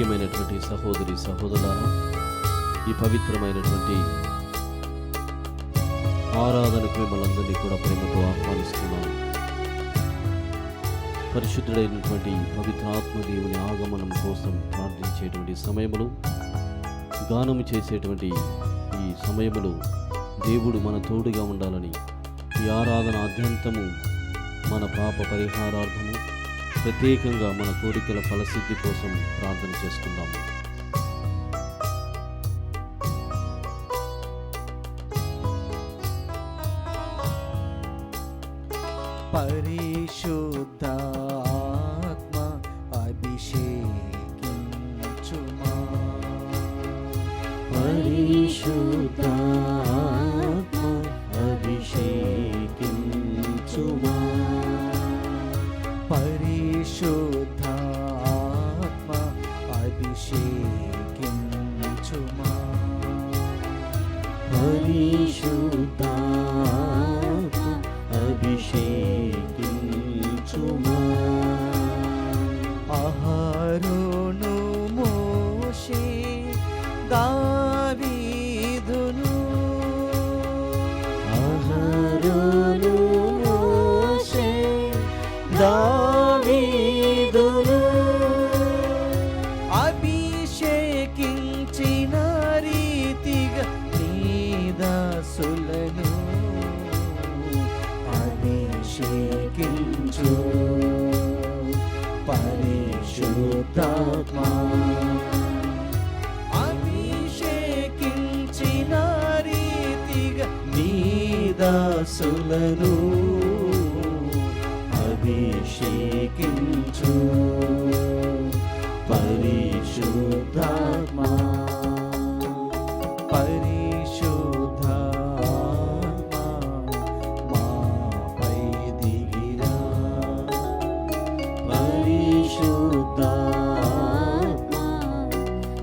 ప్రియమైనటువంటి సహోదరి సహోదరులారా, ఈ పవిత్రమైనటువంటి ఆరాధనకు మిమ్మల్ని కూడా ప్రేమతో ఆహ్వానిస్తున్నాను. పరిశుద్ధుడైనటువంటి పవిత్రాత్మ దేవుని ఆగమనం కోసం ప్రార్థించేటువంటి సమయములు, గానము చేసేటువంటి ఈ సమయములు దేవుడు మన తోడుగా ఉండాలని, ఈ ఆరాధన ఆద్యంతము మన పాప పరిహారార్థము, ప్రత్యేకంగా మన కోరికల ఫలసిద్ధి కోసం ప్రార్థన చేసుకుందాము. పరిశుద్ధాత్మ అభిషేకించుమా, పరిశుద్ధాత్మ అభిషేకించుమా, పరిశుద్ధాత్మ అభిషేకించుమా, పరిశుద్ధాత్మ అభిషేకించుమా. అహరోను మోషే దావీదును, అహరోను మోషే దావీదును అభిషేకించిన రీతిగా నీ దాసులను అభిషేకించు. పరిశుద్ధాత్మ అభిషేకించిన రీతిగా నీ దాసులను అభిషేకించు. పరిశుద్ధాత్మ పరిశుద్ధాత్మ మాపై దిగిరా, పరిశుద్ధాత్మ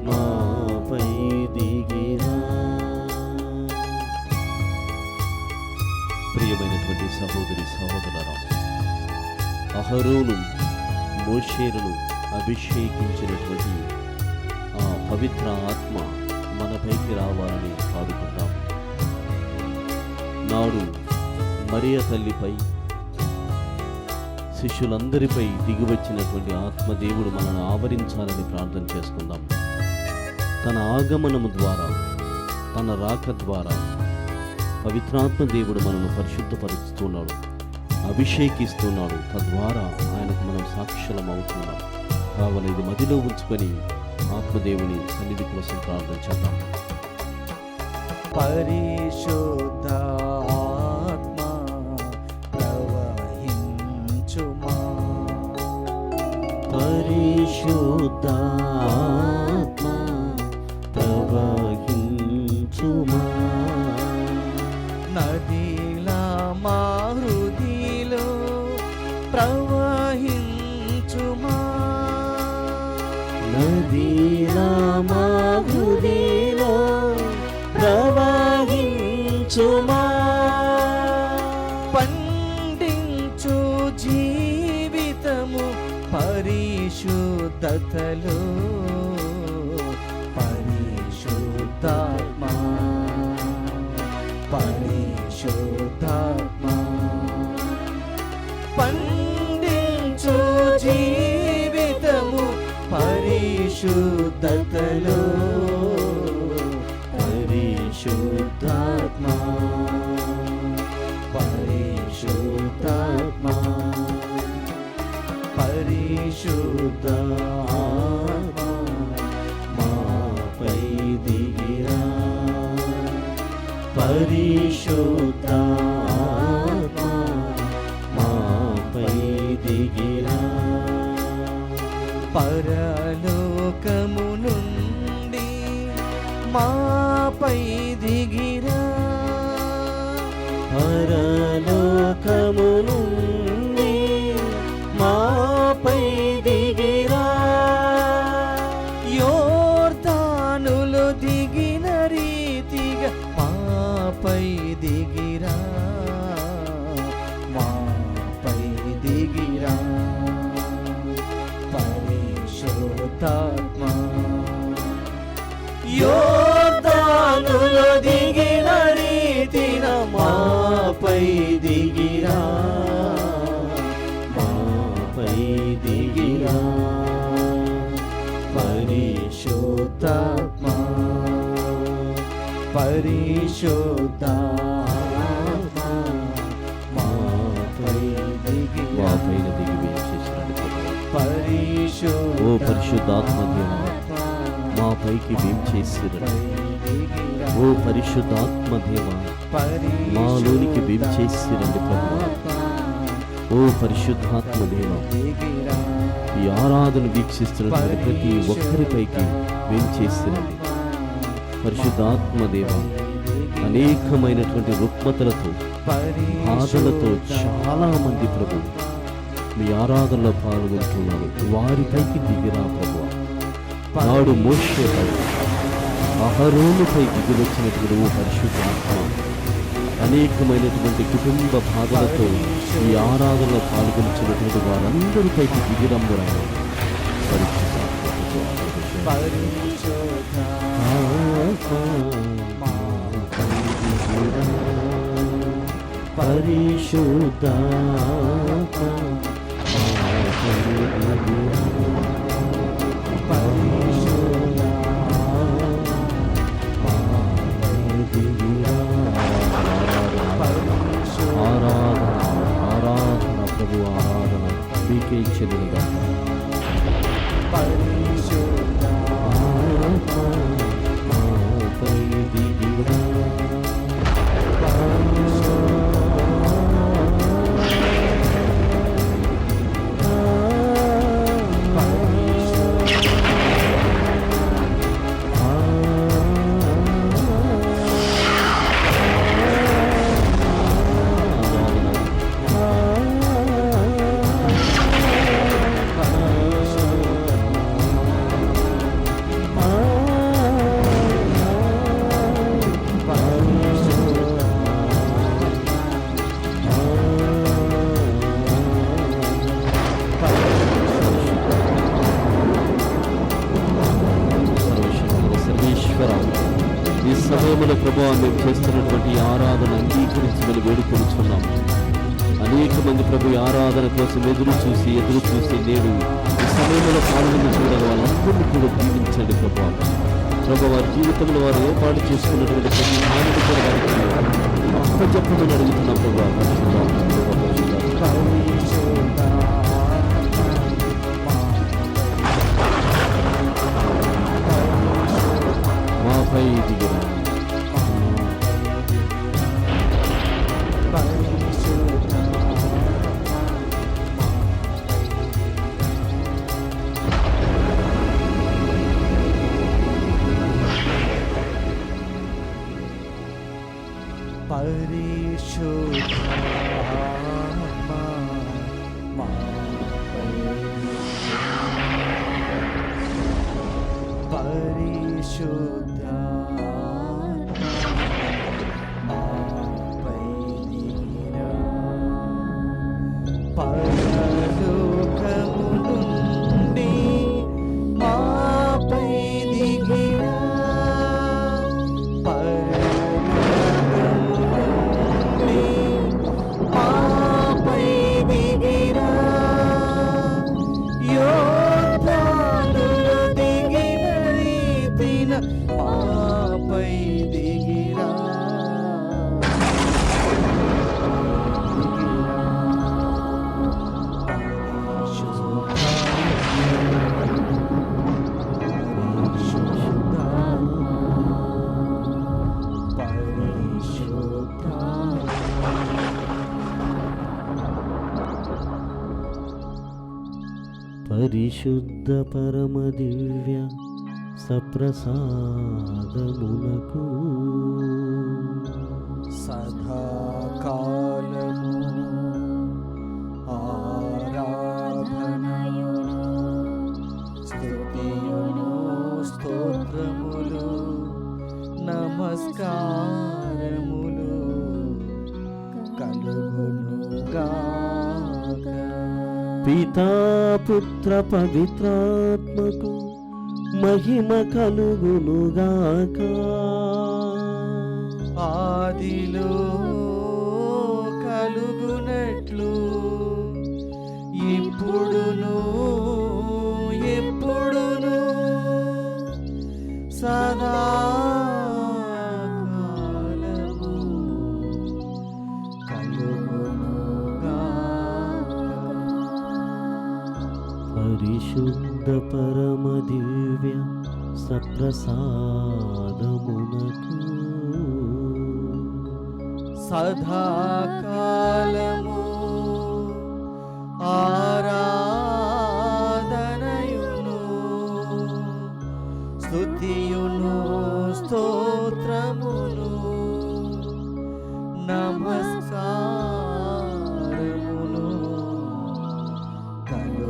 మాపై దిగిరా. ప్రియమైనటువంటి సహోదరి సహోదరులారా, అహరోను మోషేలను అభిషేకించినటువంటి ఆ పవిత్ర ఆత్మ మనపైకి రావాలని పాడుకుందాం. నాడు మరియ తల్లిపై, శిష్యులందరిపై దిగివచ్చినటువంటి ఆత్మదేవుడు మనల్ని ఆవరించాలని ప్రార్థన చేసుకుందాం. తన ఆగమనము ద్వారా, తన రాక ద్వారా పవిత్రాత్మ దేవుడు మనల్ని పరిశుద్ధపరుస్తున్నాడు, అభిషేకిస్తున్నాడు. తద్వారా ఆయనకు మనం సాక్షులం అవుతున్నాం. కావున ఇది మదిలో ఉంచుకొని ఆత్మదేవుని సన్నిధి కోసం ప్రార్థన చేద్దాం. పరిశుద్ధాత్మ ప్రవహించుమా, పరిశుద్ధాత్మ ప్రవహించుమా, నదిలా మా హృదిలో ప్రవహించుమా, నదిలా మా హృదిలో ప్రవహించుమా, పండించు జీవితము పరిశుద్ధతలో. పరిశుద్ధాత్మ పరిశుద్ధాత్మ పండించు జీవితము పరిశుద్ధతలో. పరిశుద్ధాత్మ పరిశుద్ధాత్మ పరిశుద్ధాత్మ మాపై దిగిరా, పరిశుద్ధాత్మ మాపై దిగిరా. పరలోకము నుండి మాపై దిగిరా, పరలోకము నుండి మాపై దిగిరా. యోర్దానులో దిగిన రీతిగా మాపై దిగిరా, మాపై దిగిరా. పరిశుద్ధాత్మ మాపై దిగిరా, మాపై దిగిరా, పరిశుద్ధాత్మా, పరిశుద్ధాత్మా, మాపై దిగిరా, మాపైన దిగి వేయించేసినట్టు పరిశుద్ధ ఓ పరిశుద్ధాత్మ దేవా, మా పైకి వేయించేసిరండి. ఓ పరిశుద్ధాత్మ దేవా, మాలోనికి వేయించేసిరండి ప్రభు. ఓ పరిశుద్ధాత్మ దేవా, ఈ ఆరాధన వీక్షిస్తున్నటువంటి ప్రతి ఒక్కరిపైకి వేయించేసిరండి. పరిశుద్ధాత్మ దేవా, అనేకమైనటువంటి రుగ్మతలతో బాధలతో చాలా మంది ప్రభు మీ ఆరాధనలో పాల్గొంటున్నారు. వారిపైకి దిగిరా ప్రభు. నాడు మోషేపై అహరోనుపై దిగి వచ్చినటువంటి ఓ పరిశుద్ధాత్మ, అనేకమైనటువంటి కుటుంబ బాధలతో ఈ ఆరాధనలో పాల్గొంచినటువంటి వారందరిపైకి దిగిరంబురైన పరిశుద్ధ ఆరాధన ప్రభు, ఆరాధన మీకే చెందినగా. ఈ సమయంలో ప్రభువా, మేము చేస్తున్నటువంటి ఆరాధన అంగీకరించమని వేడుకొనుచున్నాము. అనేక మంది ప్రభు ఈ ఆరాధన కోసం ఎదురు చూసి నేడు ఈ సమయంలో పాల్గొని చూడగా వాళ్ళందరినీ కూడా దీవించండి ప్రభువా. ప్రభు, వారి జీవితంలో వారు ఏర్పాటు చేసుకున్నటువంటి ప్రతి హానిని కూడా వారికి అప్పచెప్పమని అడుగుతున్నాం ప్రభువా. మాపై దిగిరా, పరిశుద్ధ పరమ దివ్య సప్రసాదమునకు సదాకాలము ఆరాధనయును స్తుతియును స్తోత్రములు నమస్కారములు కలుగునుగాక. పితా పుత్ర పవిత్రాత్మకు మహిమ కలుగునుగాక. ఆదిలో కలుగునట్లు ఇప్పుడును ఎప్పుడును సదాకాలము కలుగునుగాక. పరిశుద్ధ పరమ దివ్య సప్రసాదమునకు సదాకాలము ఆరాధనయును స్తుతియును స్తోత్రమును నమస్కారమును కలుగునుగాక.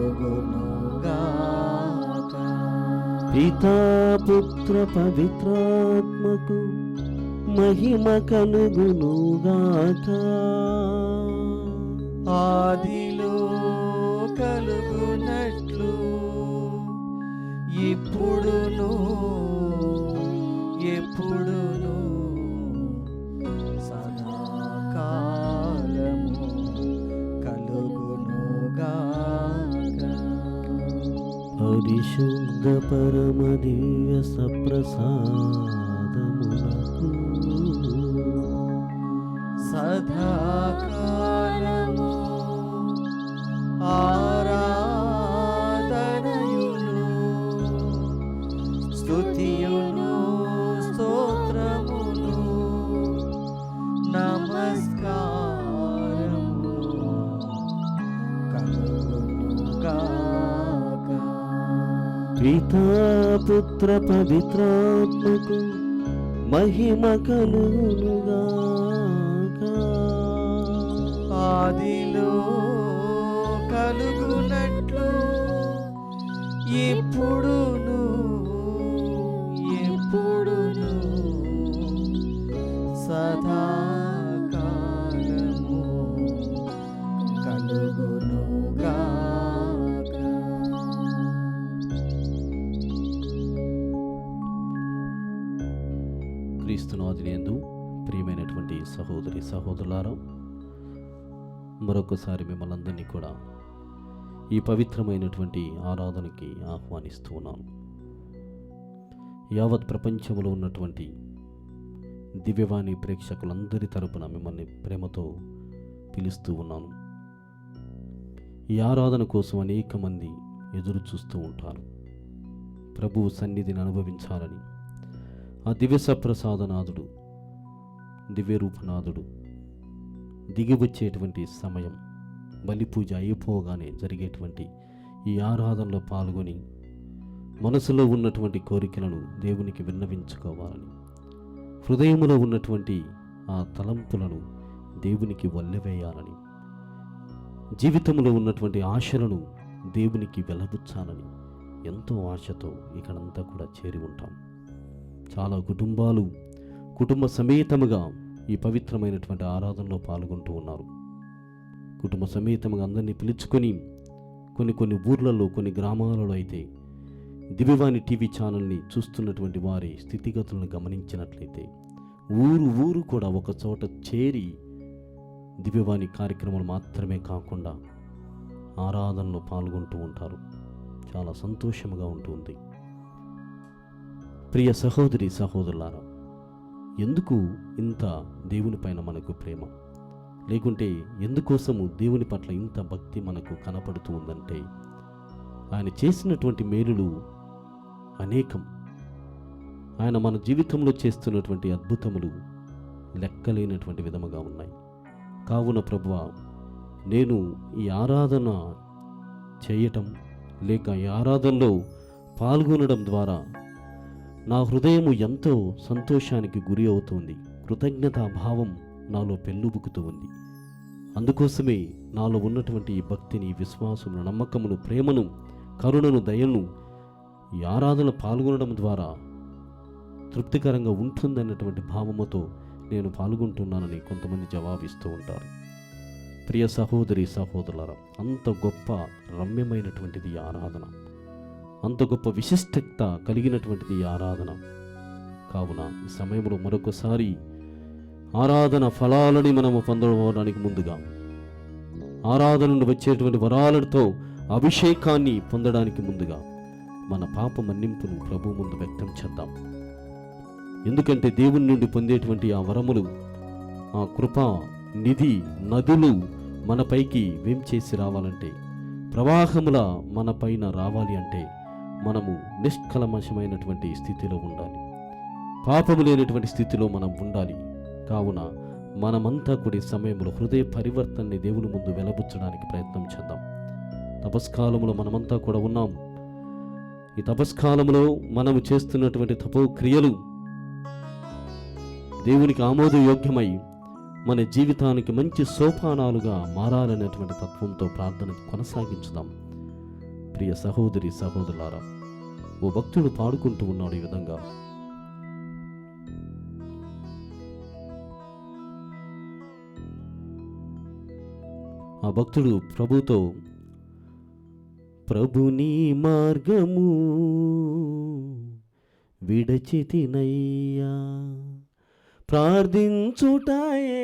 పితా పుత్ర పవిత్రాత్మకు మహిమ కలుగునుగాక. ఆదిలో కలుగునట్లు ఇప్పుడును ఎప్పుడును సదాకాలము కలుగునుగాక. పరిశుద్ధ పరమ దివ్య సప్రసాదమునకు సదాకాలము ఆరాధనయును స్తుతియును స్తోత్రమును నమస్కారమును కలుగునుగాక. పితా పుత్ర పవిత్రాత్మకు మహిమ కలుగునుగాక. ఆదిలో కలుగునట్లు ఇప్పుడును ఎప్పుడును సదాకాలము కలుగునుగాక. క్రీస్తునాథునియందు ప్రియమైనటువంటి సహోదరి సహోదరులారా, మరొకసారి మిమ్మల్ని అందరినీ కూడా ఈ పవిత్రమైనటువంటి ఆరాధనకి ఆహ్వానిస్తూ ఉన్నాను. యావత్ ప్రపంచంలో ఉన్నటువంటి దివ్యవాణి ప్రేక్షకులందరి తరపున మిమ్మల్ని ప్రేమతో పిలుస్తూ ఉన్నాను. ఈ ఆరాధన కోసం అనేక మంది ఎదురు చూస్తూ ఉంటారు. ప్రభువు సన్నిధిని అనుభవించాలని ఆ దివ్య సప్రసాదనాథుడు, దివ్య రూపనాథుడు దిగి వచ్చేటువంటి సమయం, బలి పూజ అయిపోగానే జరిగేటువంటి ఈ ఆరాధనలో పాల్గొని మనసులో ఉన్నటువంటి కోరికలను దేవునికి విన్నవించుకోవాలని, హృదయములో ఉన్నటువంటి ఆ తలంపులను దేవునికి వల్లెవేయాలని, జీవితంలో ఉన్నటువంటి ఆశలను దేవునికి వెలబుచ్చాలని ఎంతో ఆశతో ఇక్కడంతా కూడా చేరి ఉంటాం. చాలా కుటుంబాలు కుటుంబ సమేతముగా ఈ పవిత్రమైనటువంటి ఆరాధనలో పాల్గొంటూ ఉన్నారు. కుటుంబ సమేతముగా అందరినీ పిలుచుకొని కొన్ని ఊర్లలో, కొన్ని గ్రామాలలో అయితే దివ్యవాణి టీవీ ఛానల్ని చూస్తున్నటువంటి వారి స్థితిగతులను గమనించినట్లయితే ఊరు కూడా ఒక చోట చేరి దివ్యవాణి కార్యక్రమాలు మాత్రమే కాకుండా ఆరాధనలో పాల్గొంటూ ఉంటారు. చాలా సంతోషముగా ఉంటుంది. ప్రియ సహోదరి సహోదరులారా, ఎందుకు ఇంత దేవుని పైన మనకు ప్రేమ, లేకుంటే ఎందుకోసము దేవుని పట్ల ఇంత భక్తి మనకు కనపడుతూ ఉందంటే, ఆయన చేసినటువంటి మేలులు అనేకం. ఆయన మన జీవితంలో చేస్తున్నటువంటి అద్భుతములు లెక్కలేనటువంటి విధముగా ఉన్నాయి. కావున ప్రభువా, నేను ఈ ఆరాధన చేయటం లేక ఈ ఆరాధనలో పాల్గొనడం ద్వారా నా హృదయము ఎంతో సంతోషానికి గురి అవుతుంది. కృతజ్ఞతా భావం నాలో పెళ్ళుబుకుతూ ఉంది. అందుకోసమే నాలో ఉన్నటువంటి ఈ భక్తిని, విశ్వాసమును, నమ్మకమును, ప్రేమను, కరుణను, దయను ఈ ఆరాధన పాల్గొనడం ద్వారా తృప్తికరంగా ఉంటుందన్నటువంటి భావముతో నేను పాల్గొంటున్నానని కొంతమంది జవాబిస్తూ ఉంటారు. ప్రియ సహోదరి సహోదరులారా, అంత గొప్ప రమ్యమైనటువంటిది ఈ ఆరాధన, అంత గొప్ప విశిష్టత కలిగినటువంటిది ఈ ఆరాధన. కావున ఈ సమయంలో మరొకసారి ఆరాధన ఫలాలని మనము పొందడానికి ముందుగా ఆరాధన నుండి వచ్చేటువంటి వరాలతో అభిషేకాన్ని పొందడానికి ముందుగా మన పాప మన్నింపును ప్రభు ముందు వ్యక్తం చేద్దాం. ఎందుకంటే దేవుని నుండి పొందేటువంటి ఆ వరములు, ఆ కృప నిధి నదులు మనపైకి చేసి రావాలంటే, ప్రవాహముల మన పైన రావాలి అంటే మనము నిష్కల్మషమైనటువంటి స్థితిలో ఉండాలి, పాపము లేనటువంటి స్థితిలో మనం ఉండాలి. కావున మనమంతా కూడి సమయంలో హృదయ పరివర్తనని దేవుని ముందు వెలబుచ్చడానికి ప్రయత్నం చేద్దాం. తపస్కాలంలో మనమంతా కూడా ఉన్నాం. ఈ తపస్కాలంలో మనము చేస్తున్నటువంటి తపోక్రియలు దేవునికి ఆమోదయోగ్యమై మన జీవితానికి మంచి సోపానాలుగా మారాలనేటువంటి తత్వంతో ప్రార్థన కొనసాగించుదాం. ప్రియ సహోదరి సహోదరులారా, ఓ భక్తుడు పాడుకుంటూ ఉన్నాడు ఈ విధంగా: ఆ భక్తుడు ప్రభుతో, ప్రభుని మార్గము విడచితినయ్యా, ప్రార్థించుటాయే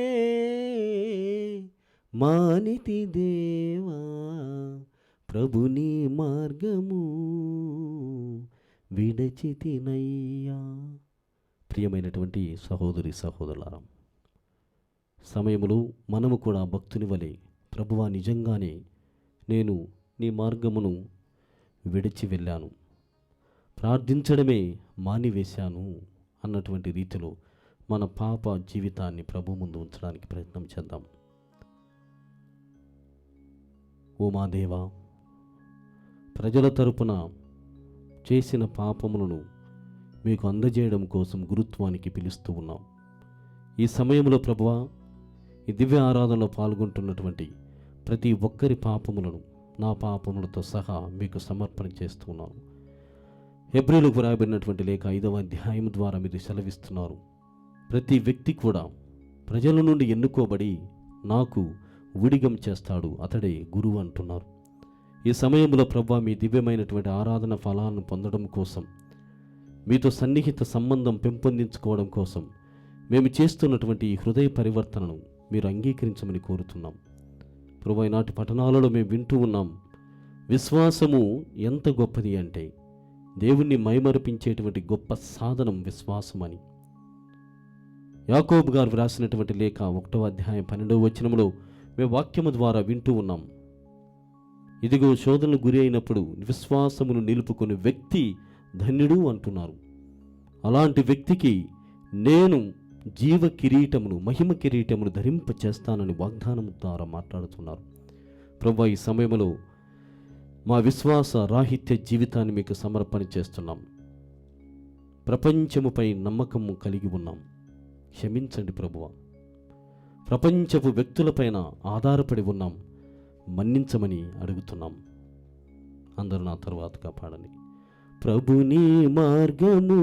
మానితి దేవా, ప్రభుని మార్గము విడచితినయ్యా. ప్రియమైనటువంటి సహోదరి సహోదరులారా, సమయములో మనము కూడా భక్తుని వలె, ప్రభువా నిజంగానే నేను నీ మార్గమును విడిచి వెళ్ళాను, ప్రార్థించడమే మానివేశాను అన్నటువంటి రీతిలో మన పాప జీవితాన్ని ప్రభు ముందు ఉంచడానికి ప్రయత్నం చేద్దాం. ఓ మా దేవా, ప్రజల తరపున చేసిన పాపములను మీకు అందజేయడం కోసం గురుత్వానికి పిలుస్తూ ఉన్నాం. ఈ సమయంలో ప్రభువా, ఈ దివ్య ఆరాధనలో పాల్గొంటున్నటువంటి ప్రతి ఒక్కరి పాపములను నా పాపములతో సహా మీకు సమర్పణ చేస్తున్నాను. హెబ్రీయులకు రాయబడినటువంటి లేఖ 5వ అధ్యాయం ద్వారా మీరు సెలవిస్తున్నారు, ప్రతి వ్యక్తి కూడా ప్రజల నుండి ఎన్నుకోబడి నాకు విడిగం చేస్తాడు, అతడే గురువు అంటున్నారు. ఈ సమయంలో ప్రభువా, మీ దివ్యమైనటువంటి ఆరాధన ఫలాలను పొందడం కోసం, మీతో సన్నిహిత సంబంధం పెంపొందించుకోవడం కోసం మేము చేస్తున్నటువంటి ఈ హృదయ పరివర్తనను మీరు అంగీకరించమని కోరుతున్నాం. ప్రభువా, ఈనాటి పట్టణాలలో మేము వింటూ ఉన్నాం, విశ్వాసము ఎంత గొప్పది అంటే దేవుణ్ణి మైమరిపించేటువంటి గొప్ప సాధనం విశ్వాసం అని. యాకోబు గారు వ్రాసినటువంటి లేఖ 1వ అధ్యాయం 12వ వచనంలో మేము వాక్యము ద్వారా వింటూ ఉన్నాం, ఇదిగో శోధనకు గురి అయినప్పుడు విశ్వాసమును నిలుపుకునే వ్యక్తి ధన్యుడు అంటున్నారు. అలాంటి వ్యక్తికి నేను జీవ కిరీటమును, మహిమ కిరీటమును ధరింప చేస్తానని వాగ్దానం ద్వారా మాట్లాడుతున్నారు. ప్రభువా, ఈ సమయంలో మా విశ్వాస రాహిత్య జీవితాన్ని మీకు సమర్పణ చేస్తున్నాం. ప్రపంచముపై నమ్మకము కలిగి ఉన్నాం, క్షమించండి ప్రభువా. ప్రపంచపు వ్యక్తులపైన ఆధారపడి ఉన్నాం, మన్నించమని అడుగుతున్నాం. అందరూ నా తరువాతగా పాడండి. ప్రభుని మార్గము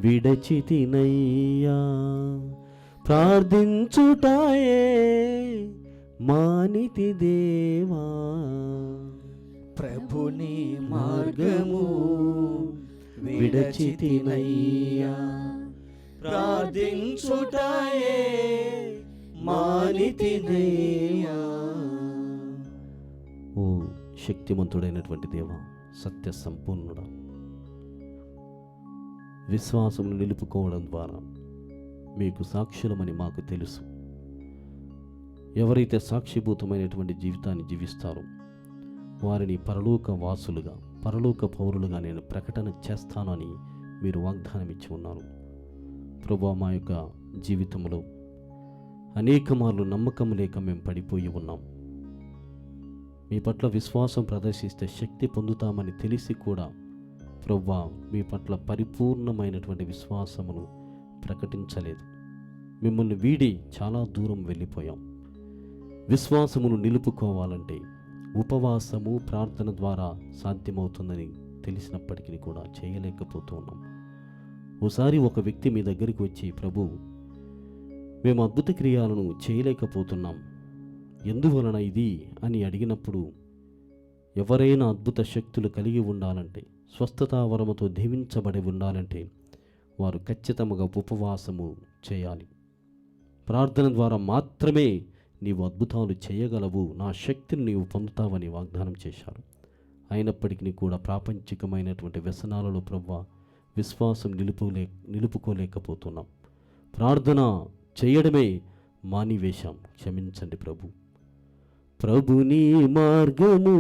విడచితినయ్యా, ప్రార్థించుటాయే మానితి దేవా, ప్రభుని మార్గము విడచితినయ్యా, ప్రార్థించుటాయే మానితి దేవా. ఓ శక్తిమంతుడైనటువంటి దేవా, సత్య సంపూర్ణుడా, విశ్వాసమును నిలుపుకోవడం ద్వారా మీకు సాక్షులమని మాకు తెలుసు. ఎవరైతే సాక్షిభూతమైనటువంటి జీవితాన్ని జీవిస్తారో వారిని పరలోక వాసులుగా, పరలోక పౌరులుగా నేను ప్రకటన చేస్తానని మీరు వాగ్దానం ఇచ్చి ఉన్నారు. ప్రభువా, మా యొక్క జీవితంలో అనేక మార్లు నమ్మకం లేక మేము పడిపోయి ఉన్నాం. మీ పట్ల విశ్వాసం ప్రదర్శిస్తే శక్తి పొందుతామని తెలిసి కూడా ప్రభువా, మీ పట్ల పరిపూర్ణమైనటువంటి విశ్వాసమును ప్రకటించలేదు. మిమ్మల్ని వీడి చాలా దూరం వెళ్ళిపోయాం. విశ్వాసమును నిలుపుకోవాలంటే ఉపవాసము, ప్రార్థన ద్వారా సాధ్యమవుతుందని తెలిసినప్పటికీ కూడా చేయలేకపోతూ ఉన్నాం. ఓసారి ఒక వ్యక్తి మీ దగ్గరికి వచ్చి, ప్రభు, మేము అద్భుత క్రియాలను చేయలేకపోతున్నాం, ఎందువలన ఇది అని అడిగినప్పుడు, ఎవరైనా అద్భుత శక్తులు కలిగి ఉండాలంటే, స్వస్థతావరముతో దీవించబడి ఉండాలంటే వారు ఖచ్చితంగా ఉపవాసము చేయాలి. ప్రార్థన ద్వారా మాత్రమే నీవు అద్భుతాలు చేయగలవు, నా శక్తిని నీవు పొందుతావని వాగ్దానం చేశారు. అయినప్పటికీ కూడా ప్రాపంచికమైనటువంటి వ్యసనాలలో ప్రభువా విశ్వాసం నిలుపుకోలేకపోతున్నాం. ప్రార్థన చేయడమే మానివేశాం. క్షమించండి ప్రభు. ప్రభుని మార్గము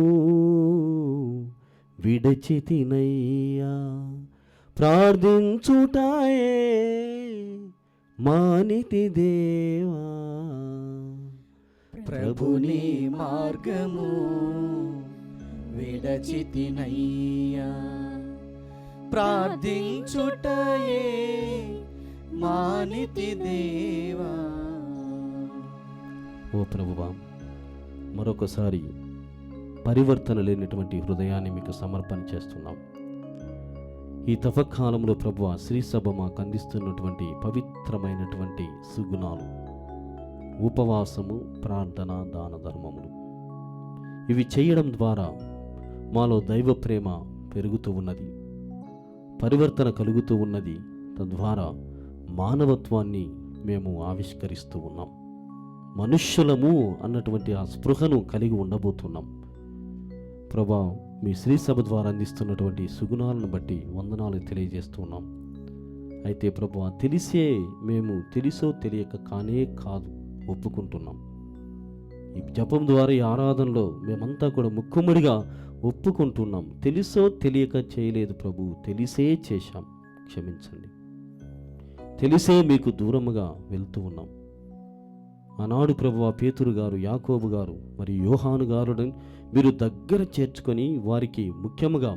విడచితినయ్యా, ప్రార్థించుటాయే మానితి దేవా. ప్రభుని మార్గము విడచితినయ్యా, ప్రార్థించుటయే మానితి దేవా. ఓ ప్రభువా, మరొకసారి పరివర్తన లేనటువంటి హృదయాన్ని మీకు సమర్పణ చేస్తున్నాం. ఈ తపకాలంలో ప్రభువా, శ్రీసభ మాకు అందిస్తున్నటువంటి పవిత్రమైనటువంటి సుగుణాలు, ఉపవాసము, ప్రార్థన, దాన ధర్మములు, ఇవి చేయడం ద్వారా మాలో దైవ ప్రేమ పెరుగుతూ ఉన్నది, పరివర్తన కలుగుతూ ఉన్నది. తద్వారా మానవత్వాన్ని మేము ఆవిష్కరిస్తూ ఉన్నాం. మనుష్యులము అన్నటువంటి ఆ స్పృహను కలిగి ఉండబోతున్నాం. ప్రభా, మీ శ్రీసభ ద్వారా అందిస్తున్నటువంటి సుగుణాలను బట్టి వందనాలు తెలియజేస్తున్నాం. అయితే ప్రభా, మేము తెలుసో తెలియక కానే కాదు ఒప్పుకుంటున్నాం. ఈ జపం ద్వారా, ఈ ఆరాధనలో మేమంతా కూడా ముక్కుముడిగా ఒప్పుకుంటున్నాం. తెలుసో తెలియక చేయలేదు ప్రభు, తెలిసే చేశాం. క్షమించండి. తెలిసే మీకు దూరముగా వెళ్తూ ఉన్నాం. ఆనాడు ప్రభువా, పేతురు గారు, యాకోబు గారు మరియు యోహాను గారుని మీరు దగ్గర చేర్చుకొని వారికి ముఖ్యముగా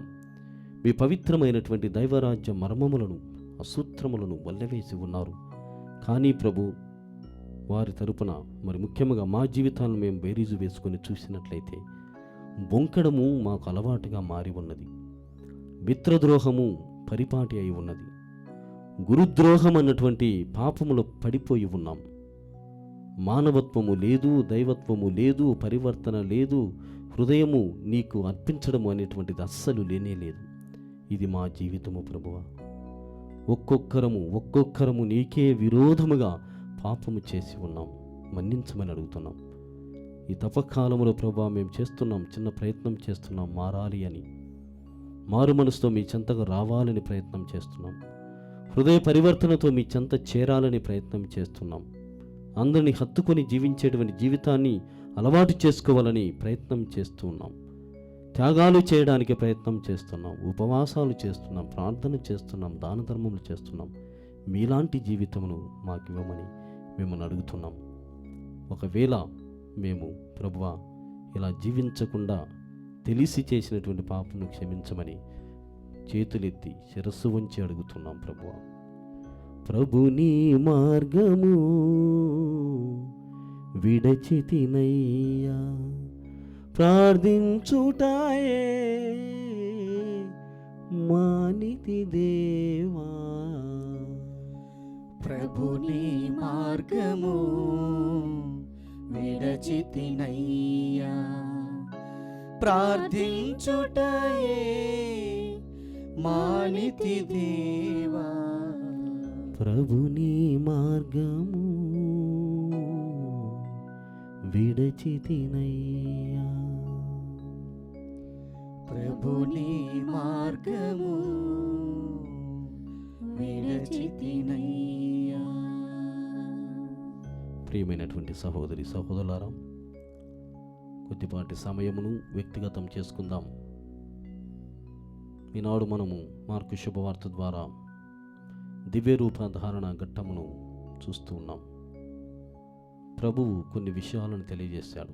మీ పవిత్రమైనటువంటి దైవరాజ్య మర్మములను, అసూత్రములను వల్లవేసి ఉన్నారు. కానీ ప్రభు, వారి తరపున మరి ముఖ్యంగా మా జీవితాలను మేము బేరీజు వేసుకొని చూసినట్లయితే బొంకడము మాకు అలవాటుగా మారి ఉన్నది. మిత్రద్రోహము పరిపాటి అయి ఉన్నది. గురుద్రోహం అన్నటువంటి పాపములో పడిపోయి ఉన్నాం. మానవత్వము లేదు, దైవత్వము లేదు, పరివర్తన లేదు, హృదయము నీకు అర్పించడము అనేటువంటిది అస్సలు లేనే లేదు. ఇది మా జీవితము ప్రభువా. ఒక్కొక్కరము నీకే విరోధముగా పాపము చేసి ఉన్నాం. మన్నించమని అడుగుతున్నాం. ఈ తపకాలంలో ప్రభువా, మేము చేస్తున్నాం, చిన్న ప్రయత్నం చేస్తున్నాం, మారాలి అని, మారు మనసుతో మీ చెంతకు రావాలని ప్రయత్నం చేస్తున్నాం. హృదయ పరివర్తనతో మీ చెంత చేరాలని ప్రయత్నం చేస్తున్నాం. అందరినీ హత్తుకొని జీవించేటువంటి జీవితాన్ని అలవాటు చేసుకోవాలని ప్రయత్నం చేస్తూ ఉన్నాం. త్యాగాలు చేయడానికి ప్రయత్నం చేస్తున్నాం, ఉపవాసాలు చేస్తున్నాం, ప్రార్థన చేస్తున్నాం, దాన ధర్మములు చేస్తున్నాం. మీలాంటి జీవితమును మాకు ఇవ్వమని మిమ్మల్ని అడుగుతున్నాం. ఒకవేళ మేము ప్రభువా ఇలా జీవించకుండా తెలిసి చేసినటువంటి పాపను క్షమించమని చేతులెత్తి శిరస్సు వంచి అడుగుతున్నాం ప్రభువా. ప్రభుని మార్గము విడచితినయ్యా, ప్రార్థించుటాయే మానితి దేవా. ప్రభుని మార్గము విడచితినయ్యా, ప్రార్థించుటయే మానితి దేవా. ప్రభుని మార్గము విడచితినయ్యా, ప్రభుని మార్గము విడచితినయ్యా. ప్రియమైనటువంటి సహోదరి సహోదరులారా, కొద్దిపాటి సమయమును వ్యక్తిగతం చేసుకుందాం. ఈనాడు మనము మార్కు శుభవార్త ద్వారా దివ్యరూప ధారణ ఘట్టమును చూస్తూ ఉన్నాం. ప్రభువు కొన్ని విషయాలను తెలియజేశాడు.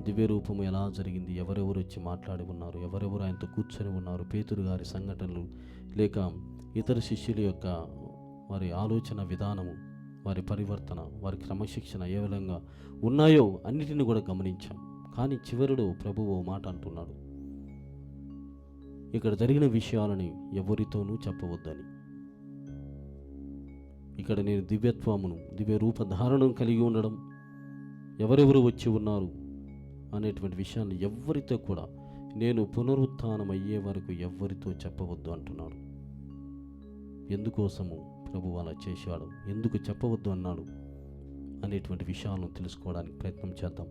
దివ్యరూపము ఎలా జరిగింది, ఎవరెవరు వచ్చి మాట్లాడి ఉన్నారు, ఎవరెవరు ఆయనతో కూర్చొని ఉన్నారు, పేతురు గారి సంఘటనలు, లేక ఇతర శిష్యుల యొక్క వారి ఆలోచన విధానము, వారి పరివర్తన, వారి క్రమశిక్షణ ఏ విధంగా ఉన్నాయో అన్నిటిని కూడా గమనించాం. కానీ చివరిలో ప్రభువు ఓ మాట అంటున్నాడు, ఇక్కడ జరిగిన విషయాలని ఎవరితోనూ చెప్పవద్దని. ఇక్కడ నేను దివ్యత్వమును, దివ్య రూపధారణను కలిగి ఉండడం, ఎవరెవరు వచ్చి ఉన్నారు అనేటువంటి విషయాన్ని ఎవరితో కూడా నేను పునరుత్థానం అయ్యే వరకు ఎవరితో చెప్పవద్దు అంటున్నాడు. ఎందుకోసము ప్రభు అలా చేశాడు, ఎందుకు చెప్పవద్దు అన్నాడు అనేటువంటి విషయాలను తెలుసుకోవడానికి ప్రయత్నం చేద్దాం.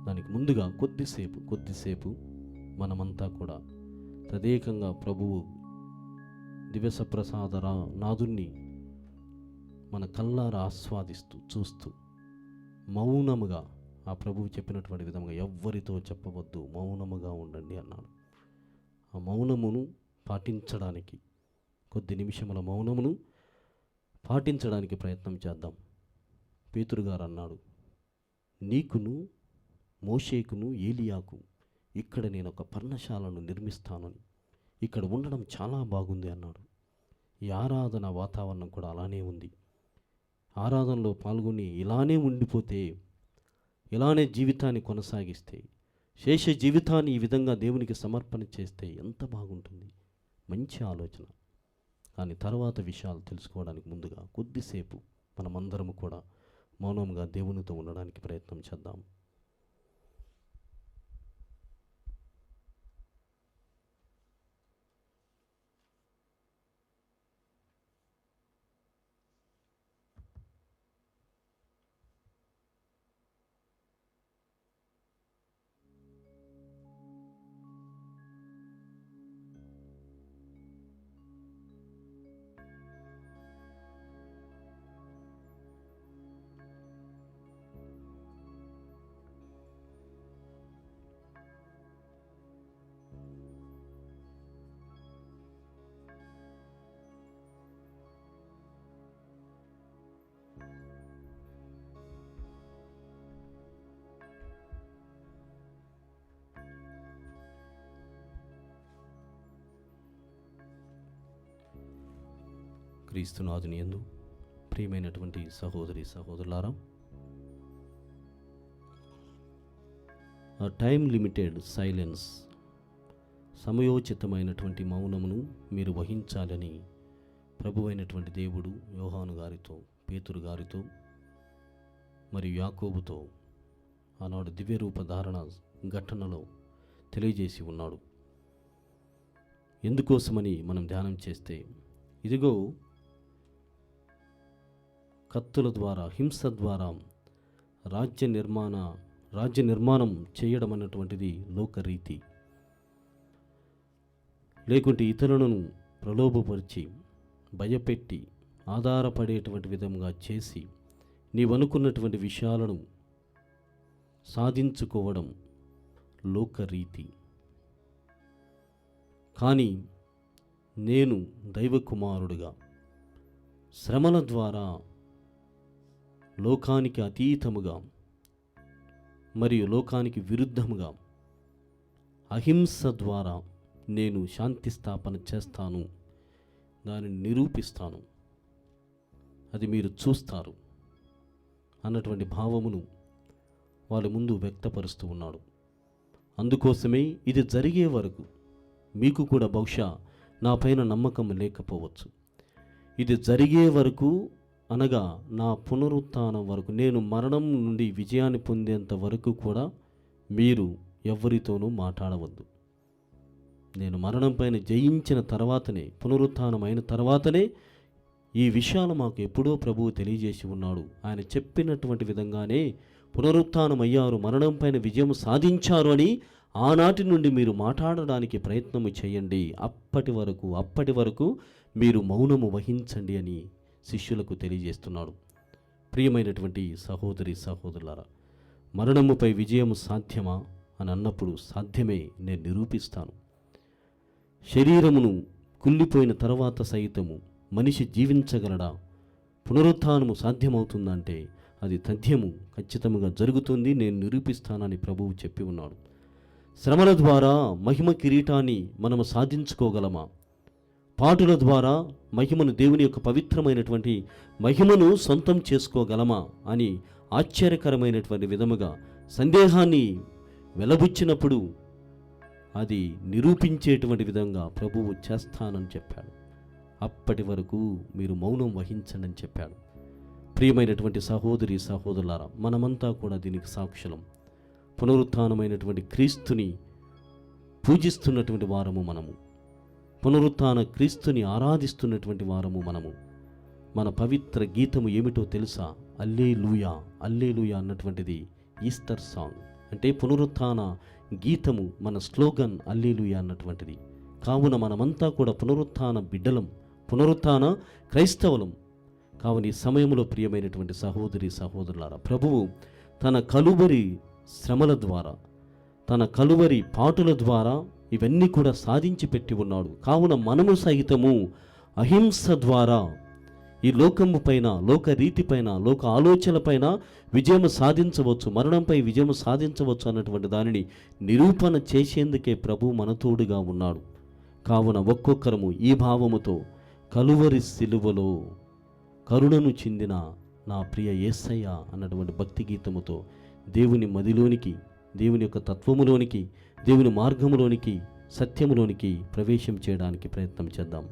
దానికి ముందుగా కొద్దిసేపు మనమంతా కూడా తదేకంగా ప్రభువు దివ్య ప్రసాద నాదుణ్ణి మన కళ్ళారా ఆస్వాదిస్తూ చూస్తూ మౌనముగా ఆ ప్రభువు చెప్పినటువంటి విధంగా ఎవ్వరితో చెప్పవద్దు, మౌనముగా ఉండండి అన్నాడు. ఆ మౌనమును పాటించడానికి, కొద్ది నిమిషముల మౌనమును పాటించడానికి ప్రయత్నం చేద్దాం. పేతురు గారు అన్నాడు, నీకును మోషేకును ఏలియాకు ఇక్కడ నేను ఒక పర్ణశాలను నిర్మిస్తానని, ఇక్కడ ఉండడం చాలా బాగుంది అన్నాడు. ఈ ఆరాధన వాతావరణం కూడా అలానే ఉంది. ఆరాధనలో పాల్గొని ఇలానే ఉండిపోతే, ఇలానే జీవితాన్ని కొనసాగిస్తే, శేష జీవితాన్ని ఈ విధంగా దేవునికి సమర్పణ చేస్తే ఎంత బాగుంటుంది. మంచి ఆలోచన. కానీ తర్వాత విషయాలు తెలుసుకోవడానికి ముందుగా కొద్దిసేపు మనమందరము కూడా మౌనంగా దేవునితో ఉండడానికి ప్రయత్నం చేద్దాం. క్రీస్తునాథుని యందు ప్రియమైనటువంటి సహోదరి సహోదరులారా, టైం లిమిటెడ్ సైలెన్స్, సమయోచితమైనటువంటి మౌనమును మీరు వహించాలని ప్రభువైనటువంటి దేవుడు యోహాను గారితో, పేతురు గారితో మరియు యాకోబుతో ఆనాడు దివ్యరూప ధారణ ఘటనలో తెలియజేసి ఉన్నాడు. ఎందుకోసమని మనం ధ్యానం చేస్తే, ఇదిగో కత్తుల ద్వారా, హింస ద్వారా రాజ్య నిర్మాణం చేయడం అన్నటువంటిది లోకరీతి. లేకుంటే ఇతరులను ప్రలోభపరిచి, భయపెట్టి, ఆధారపడేటువంటి విధంగా చేసి నీవనుకున్నటువంటి విషయాలను సాధించుకోవడం లోకరీతి. కానీ నేను దైవకుమారుడుగా శ్రమల ద్వారా, లోకానికి అతీతముగా మరియు లోకానికి విరుద్ధముగా అహింస ద్వారా నేను శాంతి స్థాపన చేస్తాను, దానిని నిరూపిస్తాను, అది మీరు చూస్తారు అన్నటువంటి భావమును వాళ్ళ ముందు వ్యక్తపరుస్తూ ఉన్నాడు. అందుకోసమే ఇది జరిగే వరకు మీకు కూడా బహుశా నా పైన నమ్మకం లేకపోవచ్చు. ఇది జరిగే వరకు అనగా నా పునరుత్థానం వరకు, నేను మరణం నుండి విజయాన్ని పొందేంత వరకు కూడా మీరు ఎవరితోనూ మాట్లాడవద్దు. నేను మరణం పైన జయించిన తర్వాతనే, పునరుత్థానం అయిన తర్వాతనే ఈ విషయాలు మాకు ఎప్పుడో ప్రభువు తెలియజేసి ఉన్నాడు. ఆయన చెప్పినటువంటి విధంగానే పునరుత్థానం అయ్యారు, మరణం పైన విజయం సాధించారు అని ఆనాటి నుండి మీరు మాట్లాడడానికి ప్రయత్నము చేయండి. అప్పటి వరకు మీరు మౌనము వహించండి అని శిష్యులకు తెలియజేస్తున్నాడు. ప్రియమైనటువంటి సహోదరి సహోదరులారా, మరణముపై విజయం సాధ్యమా అని అన్నప్పుడు సాధ్యమే, నేను నిరూపిస్తాను. శరీరమును కుళ్ళిపోయిన తర్వాత సైతము మనిషి జీవించగలడా? పునరుత్థానము సాధ్యమవుతుందంటే అది తథ్యము, ఖచ్చితంగా జరుగుతుంది, నేను నిరూపిస్తానని ప్రభువు చెప్పి ఉన్నాడు. శ్రమల ద్వారా మహిమ కిరీటాన్ని మనము సాధించుకోగలమా? పాటుల ద్వారా మహిమను, దేవుని యొక్క పవిత్రమైనటువంటి మహిమను సొంతం చేసుకోగలమా అని ఆశ్చర్యకరమైనటువంటి విధముగా సందేహాన్ని వెలబుచ్చినప్పుడు అది నిరూపించేటువంటి విధంగా ప్రభువు చేస్తానని చెప్పాడు. అప్పటి వరకు మీరు మౌనం వహించండి అని చెప్పాడు. ప్రియమైనటువంటి సహోదరి సహోదరులారా, మనమంతా కూడా దీనికి సాక్షులం. పునరుత్థానమైనటువంటి క్రీస్తుని పూజిస్తున్నటువంటి వారము మనము, పునరుత్థాన క్రీస్తుని ఆరాధిస్తున్నటువంటి వారము మనము. మన పవిత్ర గీతము ఏమిటో తెలుసా? అల్లేలూయా అల్లేలూయా అన్నటువంటిది ఈస్టర్ సాంగ్, అంటే పునరుత్థాన గీతము. మన స్లోగన్ అల్లేలూయా అన్నటువంటిది. కావున మనమంతా కూడా పునరుత్థాన బిడ్డలం, పునరుత్థాన క్రైస్తవులం. కావున ఈ సమయంలో ప్రియమైనటువంటి సహోదరి సహోదరులారా, ప్రభువు తన కలువరి శ్రమల ద్వారా, తన కలువరి పాటుల ద్వారా ఇవన్నీ కూడా సాధించి పెట్టి ఉన్నాడు. కావున మనము సహితము అహింస ద్వారా ఈ లోకము పైన, లోక రీతి పైన, లోక ఆలోచనల పైన విజయం సాధించవచ్చు, మరణంపై విజయం సాధించవచ్చు అన్నటువంటి దానిని నిరూపణ చేసేందుకే ప్రభు మనతోడుగా ఉన్నాడు. కావున ఒక్కొక్కరము ఈ భావముతో కలువరి సిలువలో కరుణను చెందిన నా ప్రియ యేసయ్య అన్నటువంటి భక్తి గీతముతో దేవుని మదిలోనికి, దేవుని యొక్క తత్వములోనికి, దేవుని మార్గములోనికి, సత్యములోనికి ప్రవేశం చేయడానికి ప్రయత్నం చేద్దాం.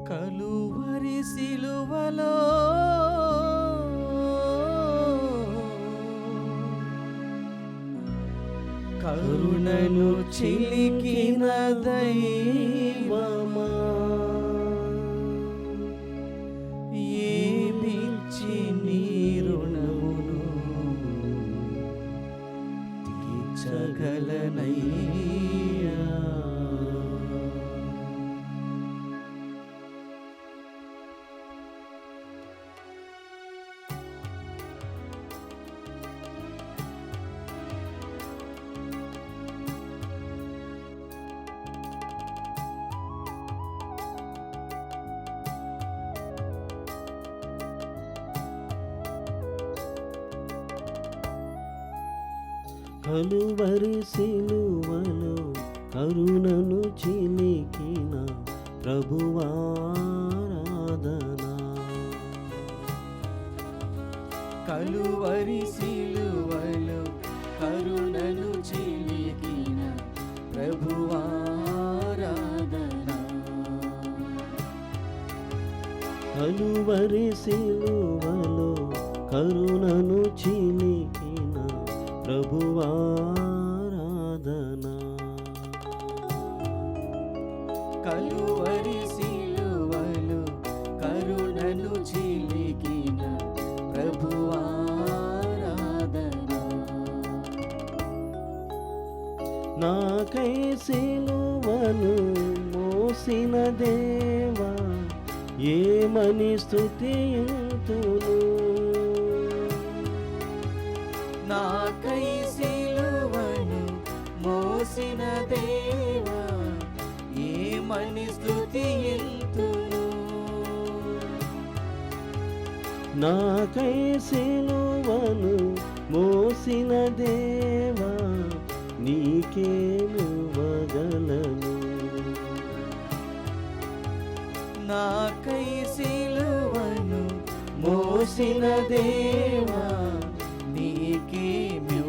కలువరి సిలువలో కరుణను చిలికిన దైవమా, ఏమిచ్చి నీ రుణమును తీర్చగలనయ్యా. కలువరి సిలువలో కరుణను చిలికిన ప్రభువారాధనా. కలువరి సిలువలో కరుణను చిలికిన ప్రభువారాధనా. కలువరి సిలువలో కరుణను చిలికిన ప్రభువారాధనా. కలువరి సిలువలో కరుణను చిలికిన ప్రభువారాధనా. నాకై సిలువను మోసిన దేవా, ఏమని స్తుతింతును. నాకై సిలువను మోసిన దేవా, ఏమని స్తుతింతును. నాకై సిలువను మోసిన దేవా, నీకేమివ్వగలను. నాకై సిలువను మోసిన దేవా, నీకేమివ్వగలను.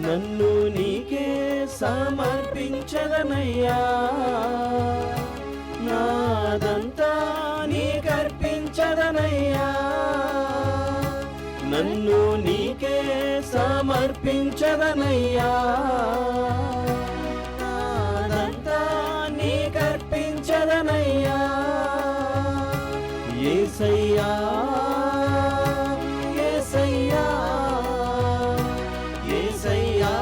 నన్ను నీకే సమర్పించదనయ్యా, నాదంతా నీకర్పించదనయ్యా. నన్ను నీకే సమర్పించదనయ్యా, నాదంతా నీకర్పించదనయ్యా. యేసయ్యా యేసయ్యా యేసయ్యా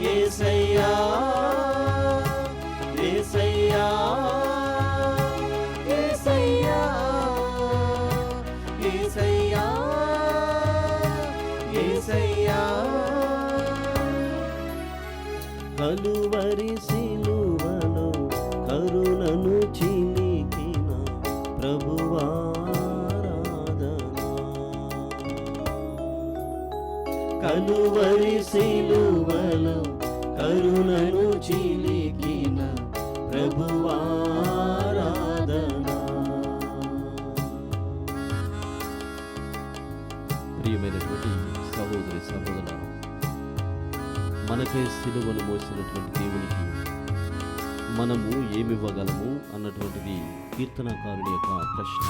యేసయ్యా యేసయ్యా యేసయ్యా యేసయ్యా యేసయ్యా కలువరి సిలువలో కరుణను చిలికిన ప్రభువారాధనా. కలువరి సిలువలో కరుణను చిలికిన ప్రభువారాధనా. ప్రియమైనటువంటి సహోదరి సహోదరులారా, మనకై సిలువను మోసినటువంటి దేవునికి మనము ఏమివ్వగలము అన్నటువంటిది కీర్తనకారుని యొక్క ప్రశ్న.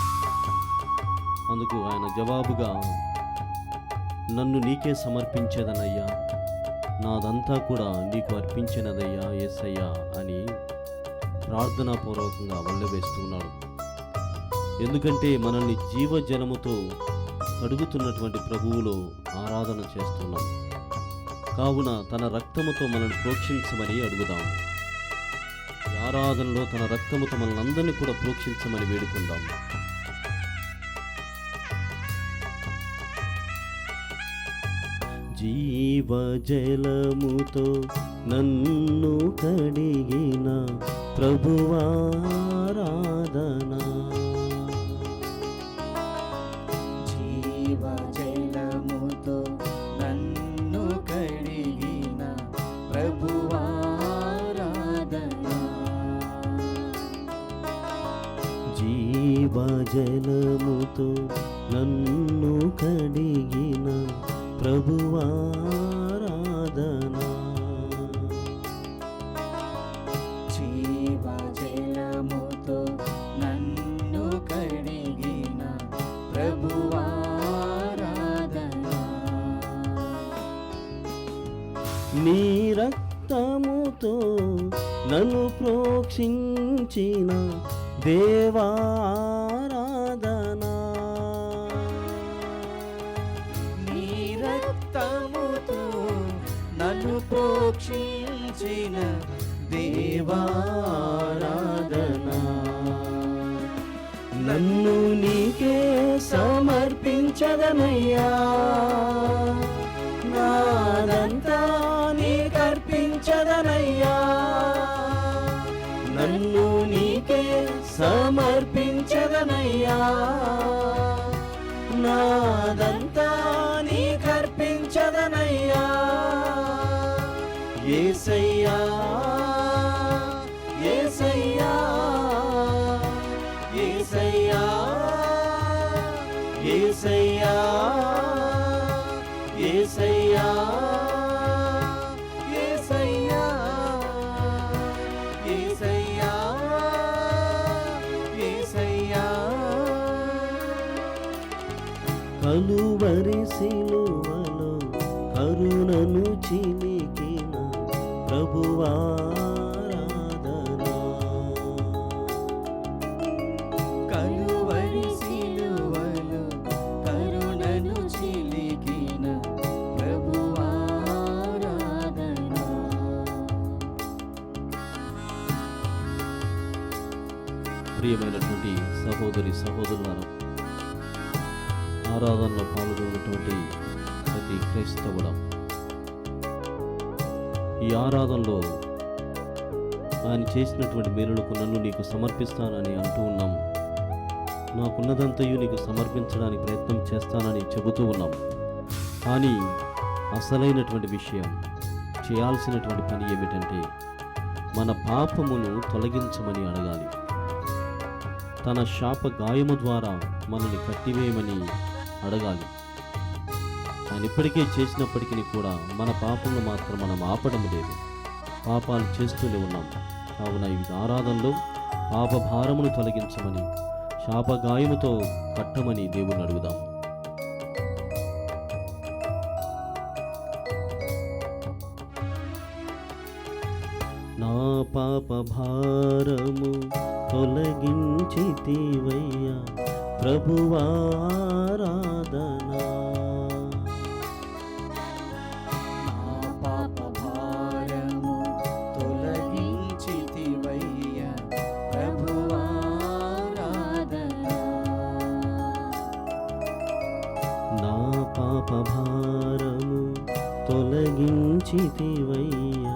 అందుకు ఆయన జవాబుగా, నన్ను నీకే సమర్పించేదనయ్యా, నాదంతా కూడా నీకు అర్పించినదయ్యా యేసయ్యా అని ప్రార్థనాపూర్వకంగా వల్లవేస్తూ ఉన్నాడు. ఎందుకంటే మనల్ని జీవజలముతో కడుగుతున్నటువంటి ప్రభువులో ఆరాధన చేస్తున్నాం కావున తన రక్తముతో మనల్ని ప్రోక్షించమని అడుగుదాం. ఈ ఆరాధనలో తన రక్తముతో మనల్ని అందరినీ కూడా ప్రోక్షించమని వేడుకుందాం. జీవజలముతో నన్ను కడిగిన ప్రభువారాధనా. జీవజలముతో నన్ను కడిగిన ప్రభువారాధనా. జీవజలముతో నన్ను కడిగిన ప్రభువారాధనా. జీవజలముతో నన్ను కడిగిన ప్రభువారాధనా. నీ రక్తముతో నన్ను ప్రోక్షించిన దేవారాధనా. నీ రక్తముతో నన్ను ప్రోక్షించిన దేవారాధనా. నన్ను నీకే సమర్పించదనయ్యా, నాదంతా నీకర్పించదనయ్యా. నన్ను నీకే సమర్పించదనయ్యా, నాదంతా నీకర్పించదనయ్యా. యేసయ్యా యేసయ్యా యేసయ్యా యేసయ్యా యేసయ్యా యేసయ్యా యేసయ్యా యేసయ్యా. కలువరి సిలువలో కరుణను చిలికిన ప్రభువారాధనా. కలువరి సిలువలో కరుణను చిలికిన ప్రభువారాధనా. ప్రియమైనటువంటి సహోదరి సహోదరులారా, ఆరాధనలో పాల్గొన్నటువంటి ప్రతి క్రైస్తవుడు ఈ ఆరాధనలో ఆయన చేసినటువంటి మేలులకు నన్ను నీకు సమర్పిస్తానని అంటూ ఉన్నాం. నాకున్నదంతయు నీకు సమర్పించడానికి ప్రయత్నం చేస్తానని చెబుతూ ఉన్నాం. కానీ అసలైనటువంటి విషయం, చేయాల్సినటువంటి పని ఏమిటంటే మన పాపమును తొలగించమని అడగాలి. తన శాప గాయము ద్వారా మనల్ని కట్టివేయమని అడగాలి. ఆయన ఇప్పటికే చేసినప్పటికీ కూడా మన పాపంలో మాత్రం మనం ఆపడం లేదు, పాపాలు చేస్తూనే ఉన్నాం. కావున ఈ ఆరాధనలో పాప భారమును తొలగించమని, శాప గాయముతో కట్టమని దేవుని అడుగుదాం. నా పాప భారము తొలగించితివయ్యా ప్రభువారాధనా. నా పాప భారము తొలగించితివయ్యా ప్రభువారాధనా. నా పాప భారము తొలగించితివయ్యా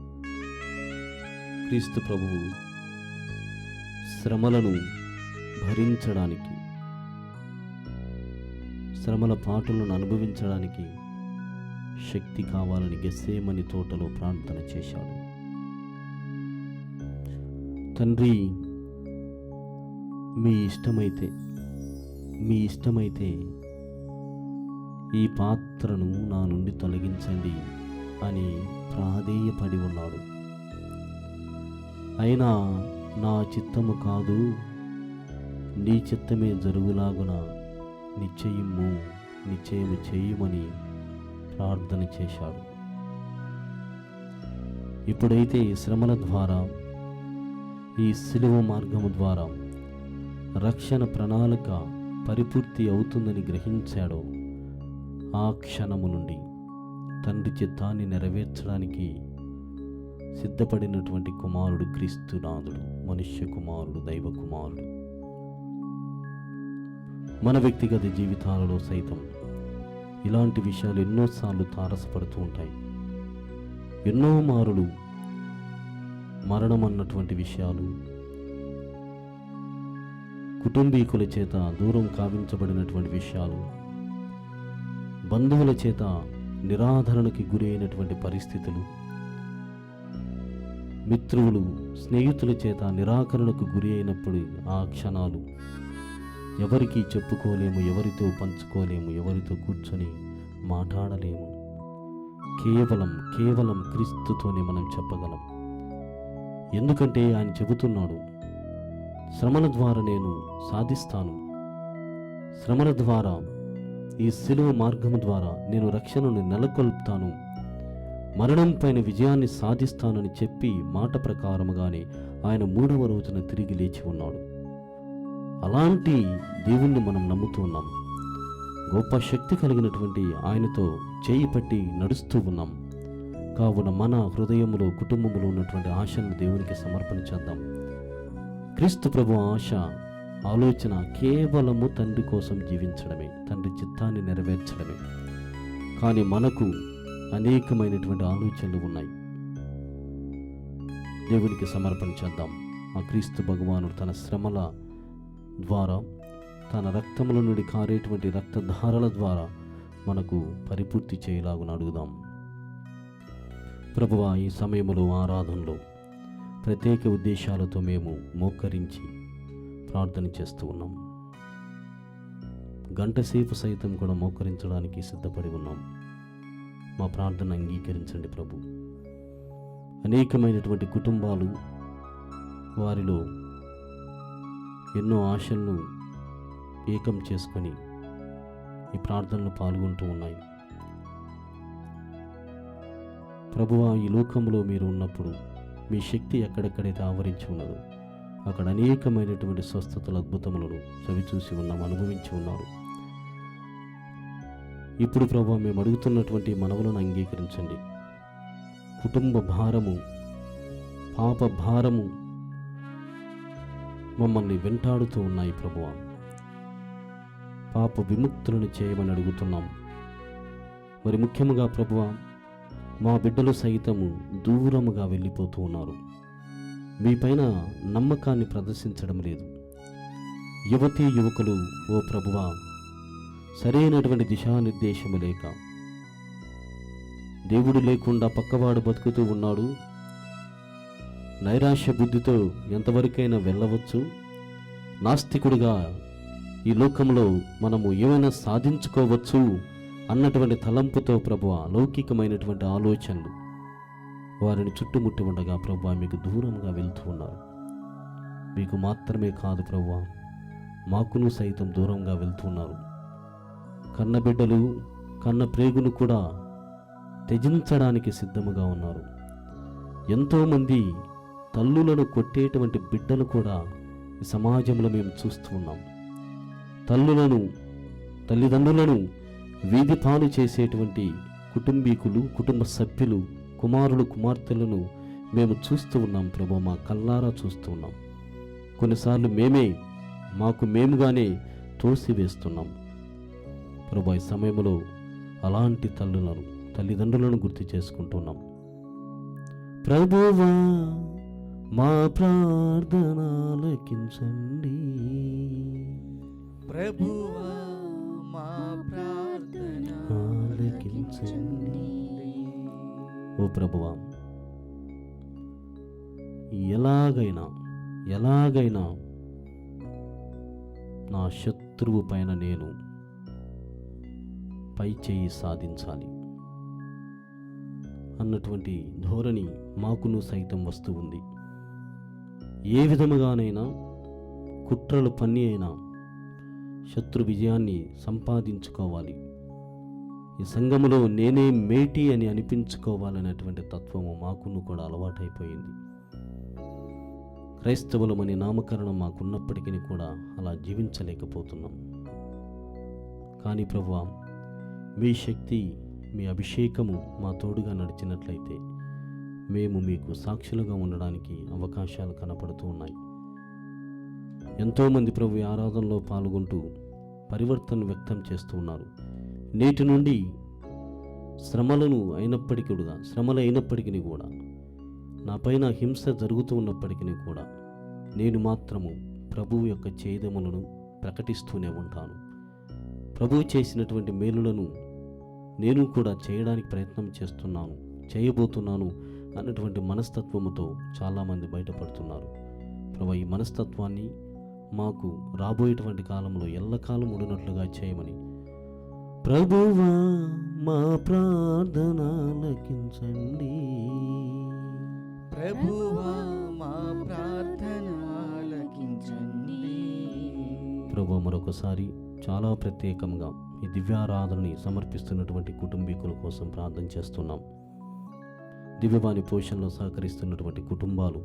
క్రీస్తు ప్రభువు శ్రమలను భరించడానికి, శ్రమల పాటలను అనుభవించడానికి శక్తి కావాలని గెత్సేమని తోటలో ప్రార్థన చేశాడు. తండ్రి, మీ ఇష్టమైతే ఈ పాత్రను నా నుండి తొలగించండి అని ప్రాధేయపడి ఉన్నాడు. అయినా నా చిత్తము కాదు, నీ చిత్తమే జరుగులాగున నిశ్చయము చేయమని ప్రార్థన చేశాడు. ఇప్పుడైతే శ్రమల ద్వారా, ఈ శిలువ మార్గము ద్వారా రక్షణ ప్రణాళిక పరిపూర్తి అవుతుందని గ్రహించాడో, ఆ క్షణము నుండి తండ్రి చిత్తాన్ని నెరవేర్చడానికి సిద్ధపడినటువంటి కుమారుడు క్రీస్తునాథుడు, మనుష్య కుమారుడు, దైవ కుమారుడు. మన వ్యక్తిగత జీవితాలలో సైతం ఇలాంటి విషయాలు ఎన్నోసార్లు తారసపడుతూ ఉంటాయి. ఎన్నో మారులు మరణం అన్నటువంటి విషయాలు, కుటుంబీకుల చేత దూరం కావించబడినటువంటి విషయాలు, బంధువుల చేత నిరాదరణకి గురి అయినటువంటి పరిస్థితులు, మిత్రులు స్నేహితుల చేత నిరాకరణకు గురి అయినప్పుడు ఆ క్షణాలు ఎవరికి చెప్పుకోలేము, ఎవరితో పంచుకోలేము, ఎవరితో కూర్చొని మాట్లాడలేము. కేవలం క్రీస్తుతోనే మనం చెప్పగలం. ఎందుకంటే ఆయన చెబుతున్నాడు, శ్రమల ద్వారా నేను సాధిస్తాను, శ్రమల ద్వారా, ఈ శిలువ మార్గము ద్వారా నేను రక్షణను నెలకొల్పుతాను, మరణం పైన విజయాన్ని సాధిస్తానని చెప్పి మాట ప్రకారముగానే ఆయన 3వ రోజున తిరిగి లేచి ఉన్నాడు. అలాంటి దేవుణ్ణి మనం నమ్ముతూ ఉన్నాం. గొప్ప శక్తి కలిగినటువంటి ఆయనతో చేయి పట్టి నడుస్తూ ఉన్నాం. కావున మన హృదయంలో, కుటుంబంలో ఉన్నటువంటి ఆశను దేవునికి సమర్పణ చేద్దాం. క్రీస్తు ప్రభు ఆశ, ఆలోచన కేవలము తండ్రి కోసం జీవించడమే, తండ్రి చిత్తాన్ని నెరవేర్చడమే. కానీ మనకు అనేకమైనటువంటి ఆలోచనలు ఉన్నాయి. దేవునికి సమర్పణ చేద్దాం. ఆ క్రీస్తు భగవానుడు తన శ్రమల ద్వారా, తన రక్తముల నుండి కారేటువంటి రక్తధారల ద్వారా మనకు పరిపూర్తి చేయలాగున అడుగుదాం. ప్రభువా, ఈ సమయంలో ఆరాధనలో ప్రత్యేక ఉద్దేశాలతో మేము మోకరించి ప్రార్థన చేస్తూ ఉన్నాం. గంటసేపు సైతం కూడా మోకరించడానికి సిద్ధపడి ఉన్నాం. మా ప్రార్థన అంగీకరించండి ప్రభు. అనేకమైనటువంటి కుటుంబాలు వారిలో ఎన్నో ఆశలను ఏకం చేసుకొని ఈ ప్రార్థనలో పాల్గొంటూ ఉన్నాయి. ప్రభువా, ఈ లోకంలో మీరు ఉన్నప్పుడు మీ శక్తి ఎక్కడెక్కడైతే ఆవరించి ఉన్నదో అక్కడ అనేకమైనటువంటి స్వస్థతల అద్భుతములను చవిచూసి ఉన్నాం, అనుభవించి ఉన్నారు. ఇప్పుడు ప్రభువా, మేము అడుగుతున్నటువంటి మనవులను అంగీకరించండి. కుటుంబ భారము, పాప భారము మమ్మల్ని వెంటాడుతూ ఉన్నాయి ప్రభువా. పాప విముక్తులను చేయమని అడుగుతున్నాం. మరి ముఖ్యముగా ప్రభువా, మా బిడ్డలు సైతము దూరముగా వెళ్ళిపోతూ ఉన్నారు. మీపైన నమ్మకాన్ని ప్రదర్శించడం లేదు. యువతీ యువకులు ఓ ప్రభువా, సరైనటువంటి దిశానిర్దేశము లేక, దేవుడు లేకుండా పక్కవాడు బతుకుతూ ఉన్నాడు, నైరాశ్య బుద్ధితో ఎంతవరకైనా వెళ్ళవచ్చు, నాస్తికుడిగా ఈ లోకంలో మనము ఏమైనా సాధించుకోవచ్చు అన్నటువంటి తలంపుతో ప్రభువా, లౌకికమైనటువంటి ఆలోచనలు వారిని చుట్టుముట్టి ఉండగా ప్రభువా, మీకు దూరంగా వెళ్తూ ఉన్నారు. మీకు మాత్రమే కాదు ప్రభువా, మాకును సైతం దూరంగా వెళ్తున్నారు. కన్న బిడ్డలు, కన్న ప్రేగును కూడా త్యజించడానికి సిద్ధముగా ఉన్నారు. ఎంతోమంది తల్లులను కొట్టేటువంటి బిడ్డలు కూడా ఈ సమాజంలో మేము చూస్తూ ఉన్నాం. తల్లిదండ్రులను వీధి పాలు చేసేటువంటి కుటుంబీకులు, కుటుంబ సభ్యులు, కుమారులు, కుమార్తెలను మేము చూస్తూ ఉన్నాం ప్రభు, మా కళ్ళారా చూస్తూ ఉన్నాం. కొన్నిసార్లు మాకు మేముగానే తోసివేస్తున్నాం ప్రభు. ఈ సమయంలో అలాంటి తల్లిదండ్రులను గుర్తు చేసుకుంటున్నాం. ప్రభువా, మా ప్రార్థన ఆలకించండి. ప్రభువా మా ప్రార్థన ఆలకించండి. ఓ ప్రభువా, ఎలాగైనా నా శత్రువు పైన నేను పై చేయి సాధించాలి అన్నటువంటి ధోరణి మాకును సైతం వస్తూ ఉంది. ఏ విధముగానైనా కుట్రలు పన్ని అయినా శత్రు విజయాన్ని సంపాదించుకోవాలి, ఈ సంఘములో నేనే మేటి అని అనిపించుకోవాలనేటువంటి తత్వము మాకును కూడా అలవాటైపోయింది. క్రైస్తవులమని నామకరణం మాకున్నప్పటికీ కూడా అలా జీవించలేకపోతున్నాం. కానీ ప్రభువా, మీ శక్తి, మీ అభిషేకము మా తోడుగా నడిచినట్లయితే మేము మీకు సాక్షులుగా ఉండడానికి అవకాశాలు కనపడుతూ ఉన్నాయి. ఎంతోమంది ప్రభు ఆరాధనలో పాల్గొంటూ పరివర్తన వ్యక్తం చేస్తూ ఉన్నారు. నేటి నుండి శ్రమలు అయినప్పటికీ కూడా నా పైన హింస జరుగుతూ ఉన్నప్పటికీ కూడా నేను మాత్రము ప్రభువు యొక్క చేదములను ప్రకటిస్తూనే ఉంటాను. ప్రభువు చేసినటువంటి మేలులను నేను కూడా చేయడానికి ప్రయత్నం చేయబోతున్నాను అన్నటువంటి మనస్తత్వముతో చాలామంది బయటపడుతున్నారు. ప్రభు, ఈ మనస్తత్వాన్ని మాకు రాబోయేటువంటి కాలంలో ఎల్లకాలం ఉండినట్లుగా చేయమని, ప్రభువా మా ప్రార్థన ఆలకించండి. ప్రభువా మా ప్రార్థన ఆలకించండి. ప్రభు, మరొకసారి చాలా ప్రత్యేకంగా ఈ దివ్యారాధనని సమర్పిస్తున్నటువంటి కుటుంబీకుల కోసం ప్రార్థన చేస్తున్నాం. దివ్యవాణి పోషణలో సహకరిస్తున్నటువంటి కుటుంబాలు,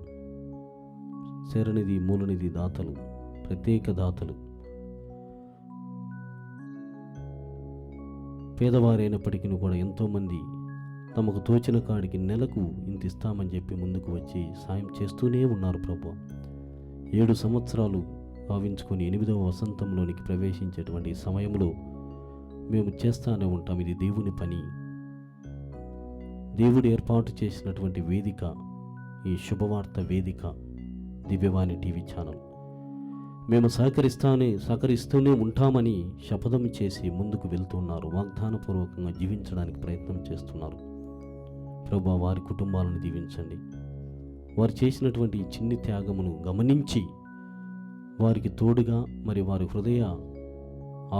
శరణిధి మూలనిధి దాతలు, ప్రత్యేక దాతలు, పేదవారైనప్పటికీ కూడా ఎంతోమంది తమకు తోచిన కాడికి నెలకు ఇంత ఇస్తామని చెప్పి ముందుకు వచ్చి సాయం చేస్తూనే ఉన్నారు. ప్రభు, 7 సంవత్సరాలు భావించుకొని 8వ వసంతంలోనికి ప్రవేశించేటువంటి సమయంలో మేము చేస్తానే ఉంటాం. ఇది దేవుని పని, దేవుడు ఏర్పాటు చేసినటువంటి వేదిక, ఈ శుభవార్త వేదిక దివ్యవాణి టీవీ ఛానల్. మేము సహకరిస్తూనే ఉంటామని శపథం చేసి ముందుకు వెళ్తున్నారు. వాగ్దానపూర్వకంగా జీవించడానికి ప్రయత్నం చేస్తున్నారు. ప్రభువా, వారి కుటుంబాలను దీవించండి. వారు చేసినటువంటి చిన్ని త్యాగమును గమనించి వారికి తోడుగా మరి వారి హృదయ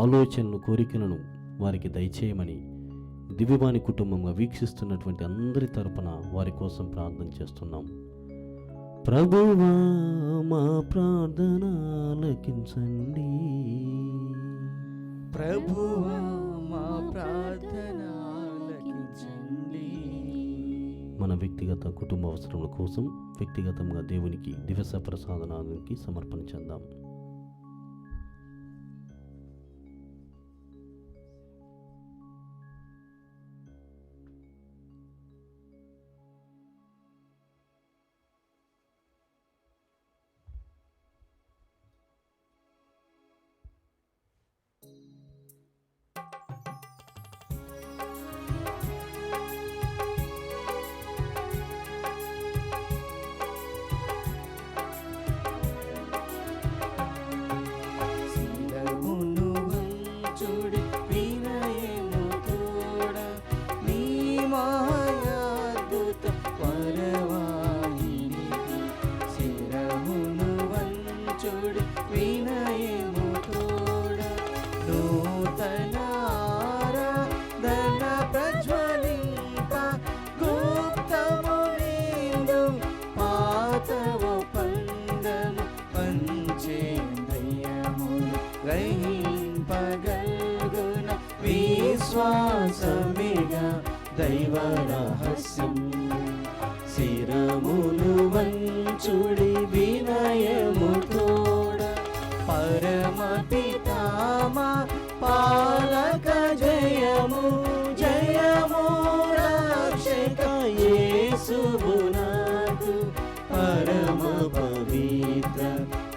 ఆలోచనలు, కోరికలను వారికి దయచేయమని దివ్యవాణి కుటుంబంగా వీక్షిస్తున్నటువంటి అందరి తరపున వారి కోసం ప్రార్థన చేస్తున్నాం. ప్రభువా మా ప్రార్థన ఆలకించండి. ప్రభువా మా ప్రార్థన ఆలకించండి. మన వ్యక్తిగత కుటుంబ అవసరముల కోసం వ్యక్తిగతంగా దేవునికి దివస ప్రసాదనానికి సమర్పణ చేద్దాం. విశ్వాసమేగా దైవ రహస్యం. శిరములు వంచుడి వినయము తోడ పరమ పితామా పాలక జయము జయము రక్షక యేసునాకు పరమ పవిత్ర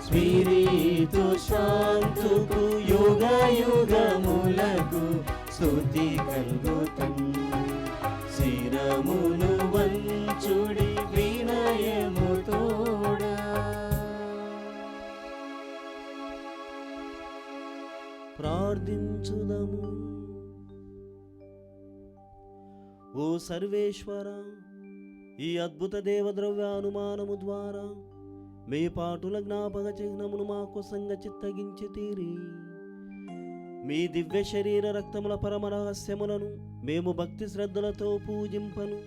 స్పిరితు శాంతుకు యుగ యుగములకు స్తుతి కలుగుతం. శిరములు వంచుడి వినయము తోడ ప్రార్థించుదము. ఓ సర్వేశ్వర, ఈ అద్భుత దేవద్రవ్యానుమానము ద్వారా మీ పాటుల జ్ఞాపక చిహ్నమును మాకు సంగచిత్తగించి తీరి మీ దివ్య శరీర రక్తముల పరమ రహస్యములను మేము భక్తి శ్రద్ధలతో పూజింపను.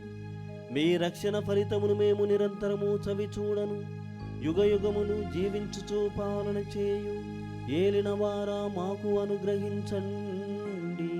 మీ రక్షణ ఫలితమును మేము నిరంతరము చవి చూడను. యుగ యుగములు జీవించుచూ పాలన చేయు ఏలినవారా మాకు అనుగ్రహించండి.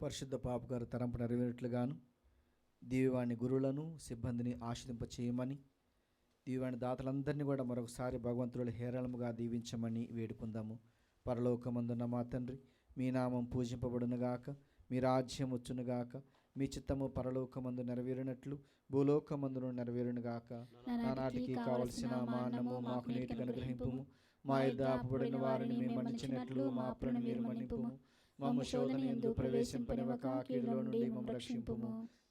పరిశుద్ధ పాపగారు తరంపు నెరవేరుట్లుగాను దీవాణి గురువులను సిబ్బందిని ఆశీర్వదింప చేయమని, దీవాణి దాతలందరినీ కూడా మరొకసారి భగవంతుడు హేరళముగా దీవించమని వేడుకుందాము. పరలోకమందున్న మా తండ్రి, మీ నామం పూజింపబడునుగాక, మీ రాజ్యం వచ్చునుగాక, మీ చిత్తము పరలోకమందు నెరవేరినట్లు భూలోకమందును నెరవేరునుగాక. నానాటికి కావలసిన మా అన్నము మాకు నీటికి అనుగ్రహింపుము. మా యొద్ద అప్పుబడిన వారిని మేము మన్నించినట్లు మా అప్పులను మీరు మన్నింపుము. మమ్ము శోధన యందు ప్రవేశింపనివ్వక కీడులో నుండి మమ్ము రక్షింపుము.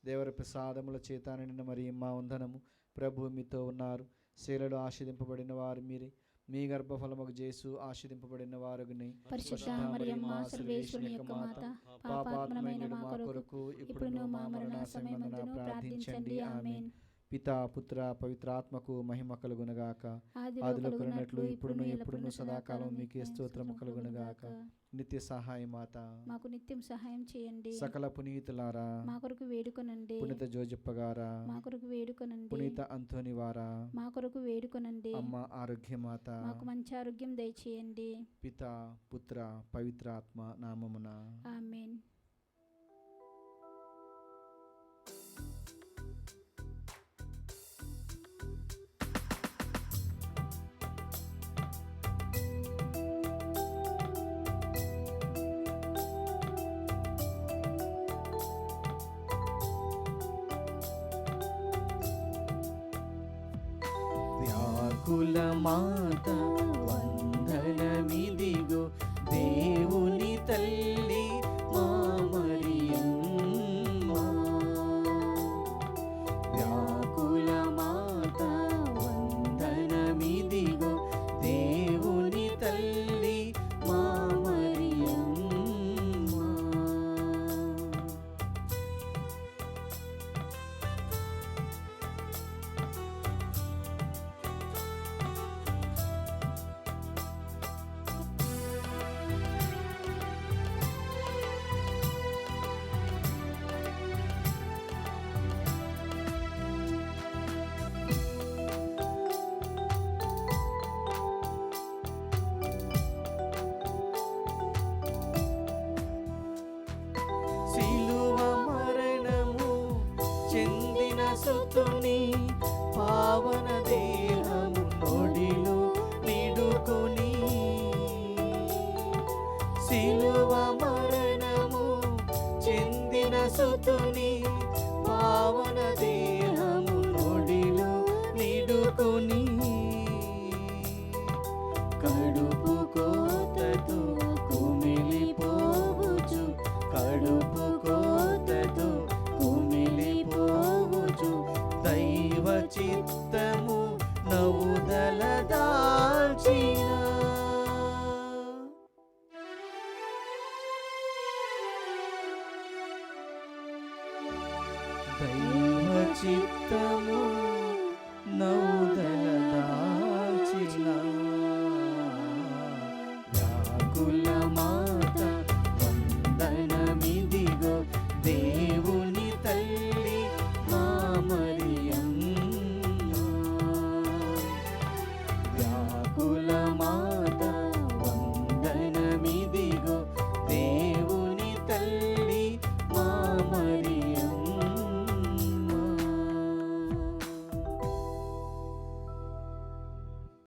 దేవర ప్రసాదముల చేత నిండిన మరియమ్మ వందనము. ప్రభువు మీతో ఉన్నారు. స్త్రీలలో ఆశీర్వదింపబడిన వారు మీరే, మీ గర్భఫలముకు యేసు ఆశీర్వదింపబడిన వారుని. పరిశుద్ధ మరియమ్మ సర్వేశ్వరుని యొక్క మాత, పాపాత్మమైన మా కొరకు ఇప్పుడును మా మరణ సమయమందును ప్రార్థించండి. ఆమేన్. పితా పుత్ర పవిత్రాత్మకు మహిమ కలుగునుగాక. ఆదిలో కలిగినట్లు ఇప్పుడును ఎప్పుడును సదాకాలం మీకే స్తోత్రము కలుగునుగాక. నిత్య సహాయ మాత, మాకు నిత్యం సహాయం చేయండి. సకల పునీతులారా, మా కొరకు వేడుకొనండి. పునీత జోజప్ప గారా, మా కొరకు వేడుకొనండి. పునీత అంతోని వారా, మా కొరకు వేడుకొనండి. అమ్మ ఆరోగ్యమాత, మాకు మంచి ఆరోగ్యం దయచేయండి. పితా పుత్ర పవిత్రాత్మ నామమున ఆమేన్. వ్యాకుల మాత వందనమిదిగో, దేవుని తల్లి మా మరియమ్మ. వ్యాకుల మాత వందనమిదిగో, దేవుని తల్లి మా మరియమ్మ. శిలువ మరణము చెందిన సుతుని పావన దేహము నొడిలో నిడుకొని, శిలువ మరణము చెందిన సుతుని పావన దేహము నొడిలో నిడుకొని, కడుపు కోతతో కుమిలిపోవచ్చు, కడుపు కోతతో కుమిలిపోవచ్చు, దైవ చిత్తము నవుదల దైవ చిత్తము నౌదల దాచిన వ్యాకులమా